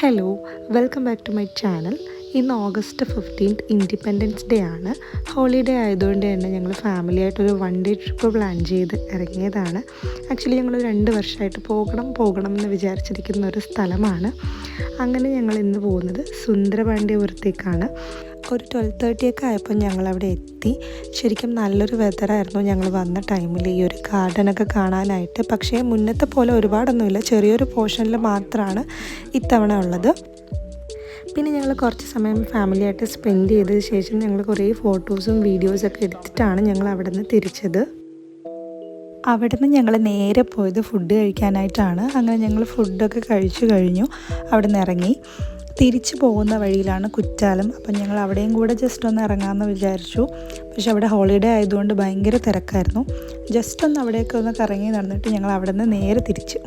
Hello, welcome back to my channel. ഇന്ന് August 15 independence day ആണ്. Holiday ആയതുകൊണ്ട് തന്നെ ഞങ്ങൾ ഫാമിലിയായിട്ടൊരു 1 ഡേ ട്രിപ്പ് പ്ലാൻ ചെയ്ത് ഇറങ്ങിയതാണ്. ആക്ച്വലി ഞങ്ങൾ 2 വർഷമായിട്ട് പോകണം എന്ന് വിചാരിച്ചിരിക്കുന്ന ഒരു സ്ഥലമാണ്. അങ്ങനെ ഞങ്ങൾ ഇന്ന് പോകുന്നത് സുന്ദരപാണ്ഡ്യപുരത്തേക്കാണ്. ഒരു 12:30 ഒക്കെ ആയപ്പോൾ ഞങ്ങളവിടെ എത്തി. ശരിക്കും നല്ലൊരു വെതറായിരുന്നു ഞങ്ങൾ വന്ന ടൈമിൽ ഈ ഒരു ഗാർഡനൊക്കെ കാണാനായിട്ട്. പക്ഷേ മുന്നത്തെ പോലെ ഒരുപാടൊന്നുമില്ല, ചെറിയൊരു പോർഷനിൽ മാത്രമാണ് ഇത്തവണ ഉള്ളത്. പിന്നെ ഞങ്ങൾ കുറച്ച് സമയം ഫാമിലിയായിട്ട് സ്പെൻഡ് ചെയ്തതിന് ശേഷം ഞങ്ങൾ കുറേ ഫോട്ടോസും വീഡിയോസൊക്കെ എടുത്തിട്ടാണ് ഞങ്ങൾ അവിടെ നിന്ന് തിരിച്ചത്. അവിടെ നിന്ന് ഞങ്ങൾ നേരെ പോയത് ഫുഡ് കഴിക്കാനായിട്ടാണ്. അങ്ങനെ ഞങ്ങൾ ഫുഡൊക്കെ കഴിച്ചു കഴിഞ്ഞു. അവിടെ നിന്ന് ഇറങ്ങി തിരിച്ചു പോകുന്ന വഴിയിലാണ് കുറ്റാലം. അപ്പം ഞങ്ങൾ അവിടെയും കൂടെ ജസ്റ്റ് ഒന്ന് ഇറങ്ങാമെന്ന് വിചാരിച്ചു. പക്ഷെ അവിടെ ഹോളിഡേ ആയതുകൊണ്ട് ഭയങ്കര തിരക്കായിരുന്നു. ജസ്റ്റ് ഒന്ന് അവിടെയൊക്കെ ഒന്ന് കറങ്ങി നടന്നിട്ട് ഞങ്ങൾ അവിടെ നിന്ന് നേരെ തിരിച്ചു.